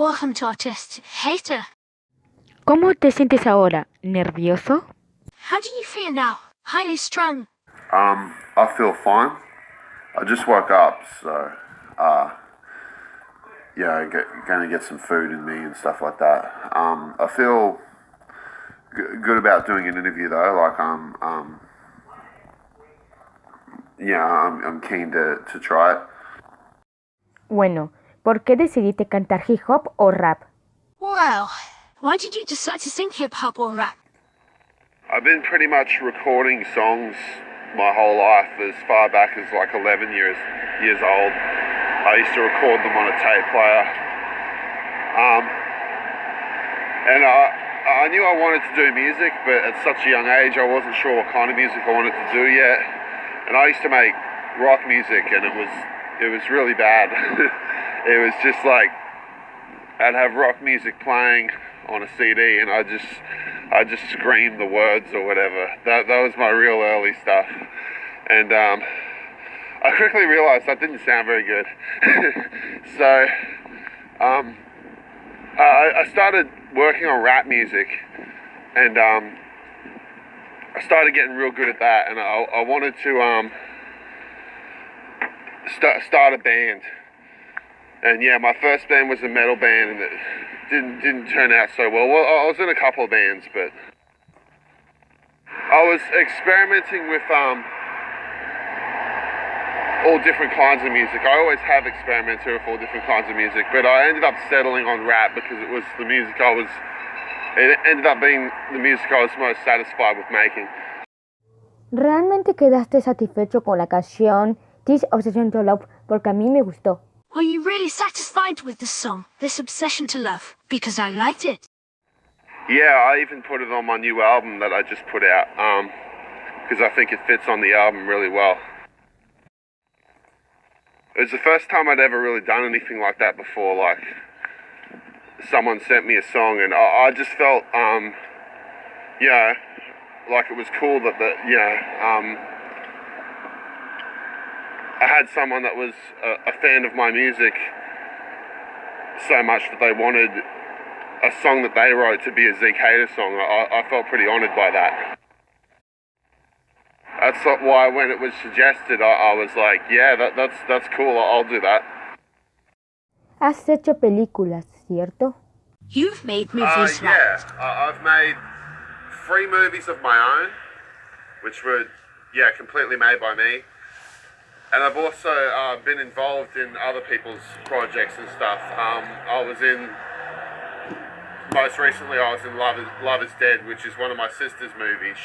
Welcome to Artist Hater. ¿Cómo te sientes ahora? ¿Nervioso? How do you feel now? Highly strung. I feel fine. I just woke up, so, gonna get some food in me and stuff like that. I feel good about doing an interview though, like I'm keen to try it. Bueno, ¿por qué decidiste cantar hip hop o rap? Well, why did you decide to sing hip-hop or rap? I've been pretty much recording songs my whole life, as far back as like 11 years old. I used to record them on a tape player. And I knew I wanted to do music, but at such a young age I wasn't sure what kind of music I wanted to do yet. And I used to make rock music, and it was really bad. It was just like I'd have rock music playing on a CD, and I just screamed the words or whatever. That was my real early stuff, and I quickly realised that didn't sound very good. So I started working on rap music, and I started getting real good at that, and I wanted to start a band. And yeah, my first band was a metal band, and it didn't turn out so well. Well, I was in a couple of bands, but I was experimenting with all different kinds of music. I always have experimented with all different kinds of music, but I ended up settling on rap because it was the music it ended up being the music I was most satisfied with making. ¿Realmente quedaste satisfecho con la canción This Obsession to Love? Porque a mí me gustó. Were you really satisfied with this song, This Obsession to Love? Because I liked it. Yeah, I even put it on my new album that I just put out, because I think it fits on the album really well. It was the first time I'd ever really done anything like that before, like someone sent me a song, and I just felt, like it was cool that I had someone that was a fan of my music so much that they wanted a song that they wrote to be a Zeke Hayter song. I felt pretty honoured by that. That's why when it was suggested, I was like, yeah, that's cool, I'll do that. Has hecho películas, ¿cierto? You've made movies, Yeah, I've made 3 movies of my own, which were, completely made by me. And I've also been involved in other people's projects and stuff. Most recently I was in Love is Dead, which is one of my sister's movies.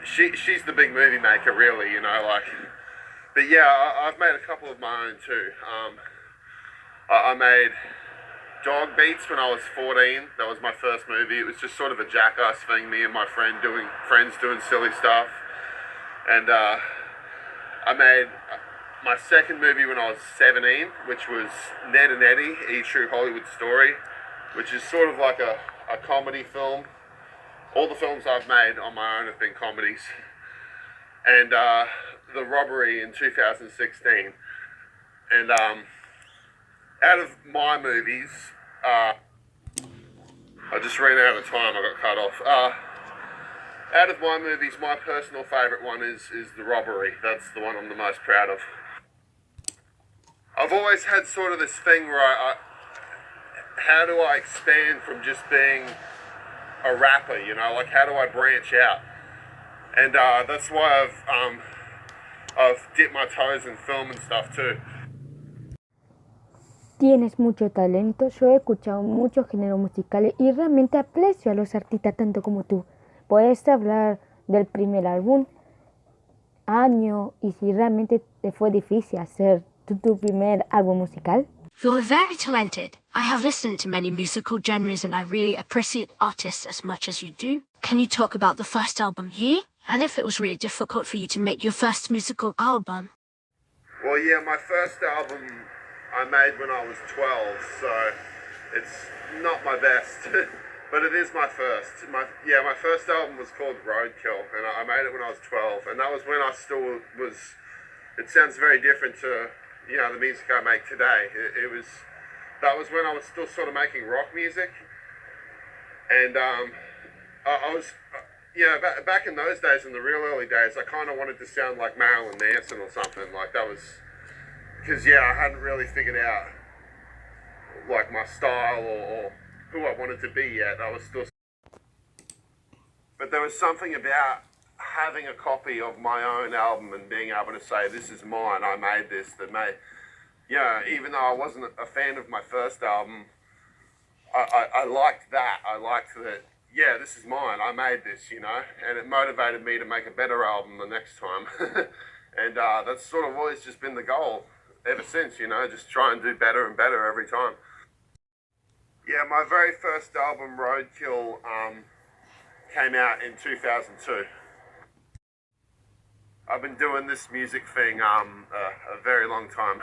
She's the big movie maker, really, But yeah, I've made a couple of my own too. I made Dog Beats when I was 14. That was my first movie. It was just sort of a jackass thing, me and my friends doing silly stuff. And I made my second movie when I was 17, which was Ned and Eddie, A True Hollywood Story, which is sort of like a comedy film. All the films I've made on my own have been comedies. And The Robbery in 2016. And out of my movies, I just ran out of time, I got cut off. Out of my movies, my personal favourite one is The Robbery. That's the one I'm the most proud of. I've always had sort of this thing where how do I expand from just being a rapper, like how do I branch out? And that's why I've dipped my toes in film and stuff too. Tienes mucho talento, yo he escuchado muchos géneros musicales y realmente aprecio a los artistas tanto como tú. ¿Puedes hablar del primer álbum, año y si realmente te fue difícil hacer tu primer álbum musical? You're very talented. I have listened to many musical genres and I really appreciate artists as much as you do. Can you talk about the first album here? And if it was really difficult for you to make your first musical album? Well, yeah, my first album I made when I was 12, so it's not my best. But it is my first. My first album was called Roadkill, and I made it when I was 12, and that was when I still was. It sounds very different to the music I make today. It was that was when I was still sort of making rock music. And I was, back in those days, in the real early days, I kind of wanted to sound like Marilyn Manson or something. Like that was, because I hadn't really figured out like my style or who I wanted to be yet. I was still, but there was something about having a copy of my own album and being able to say, this is mine, I made this, that made, even though I wasn't a fan of my first album, I liked that. I liked that, this is mine, I made this, and it motivated me to make a better album the next time. And that's sort of always just been the goal ever since, just try and do better and better every time. Yeah, my very first album, Roadkill, came out in 2002. I've been doing this music thing a very long time.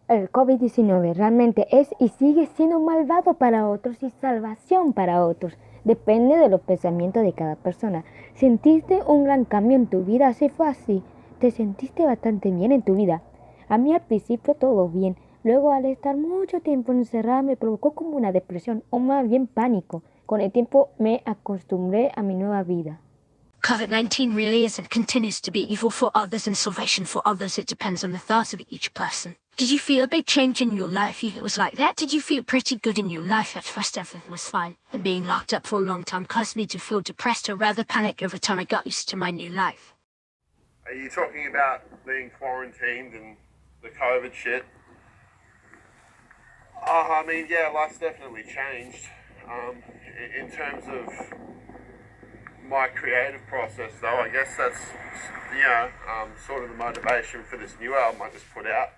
El COVID-19 realmente es y sigue siendo malvado para otros y salvación para otros. Depende de los pensamientos de cada persona. ¿Sentiste un gran cambio en tu vida? Si fue así, ¿te sentiste bastante bien en tu vida? A mí al principio todo bien. Luego al estar mucho tiempo encerrada me provocó como una depresión o más bien pánico. Con el tiempo me acostumbré a mi nueva vida. COVID-19 really is and continues to be evil for others and salvation for others. It depends on the thoughts of each person. Did you feel a big change in your life if it was like that? Did you feel pretty good in your life at first? Everything was fine. And being locked up for a long time caused me to feel depressed or rather panic over time I got used to my new life. Are you talking about being quarantined and the COVID shit? I mean, life's definitely changed. In terms of my creative process, though, I guess that's, sort of the motivation for this new album I just put out.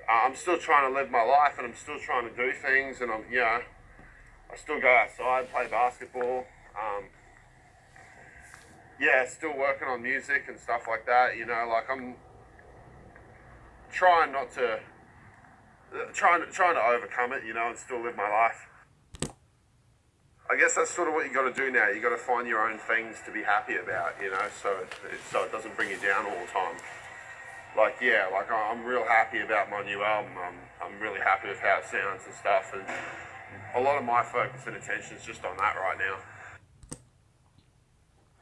I'm still trying to live my life and I'm still trying to do things, and I still go outside, play basketball. Still working on music and stuff like that, I'm trying to overcome it, and still live my life. I guess that's sort of what you got to do now. You got to find your own things to be happy about, so it doesn't bring you down all the time. I'm real happy about my new album. I'm really happy with how it sounds and stuff, and a lot of my focus and attention is just on that right now.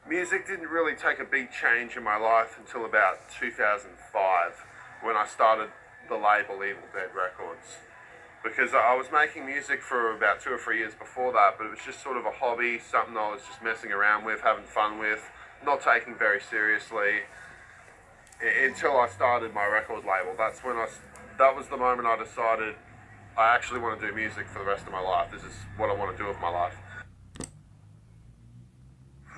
Music didn't really take a big change in my life until about 2005, when I started the label Evil Dead Records. Because I was making music for about 2 or 3 years before that, but it was just sort of a hobby, something I was just messing around with, having fun with, not taking very seriously, until I started my record label. That was the moment I decided I actually want to do music for the rest of my life. This is what I want to do with my life.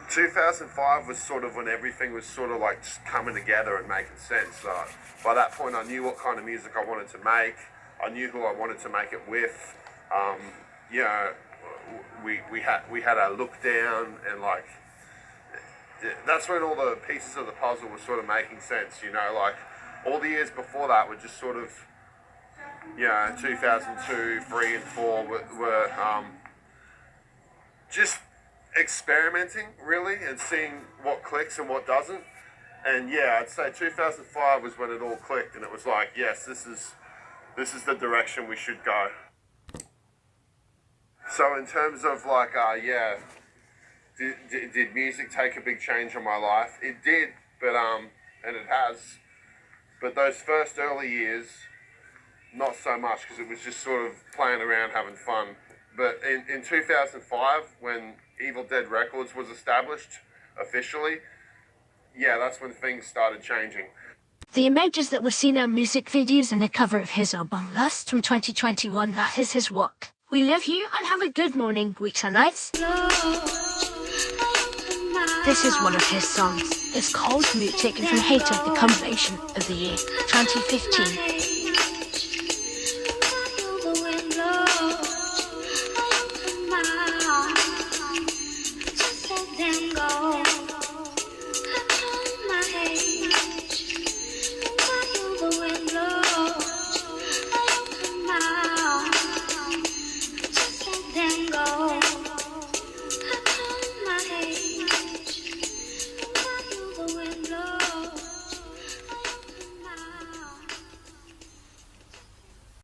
2005 was sort of when everything was sort of like just coming together and making sense. By that point I knew what kind of music I wanted to make. I knew who I wanted to make it with. We had our look down, and that's when all the pieces of the puzzle were sort of making sense. All the years before that were just sort of, 2002, 3 and 4 were just experimenting really and seeing what clicks and what doesn't. And I'd say 2005 was when it all clicked, and it was like, yes, this is the direction we should go. So in terms of did music take a big change in my life? It did, but and it has. But those first early years, not so much, because it was just sort of playing around, having fun. But in 2005, when Evil Dead Records was established officially, that's when things started changing. The images that were seen on music videos and the cover of his album Lust from 2021, that is his work. We love you and have a good morning, weeks and nights. This is one of his songs. It's called Mood, taken from Hayter, the compilation of the year 2015.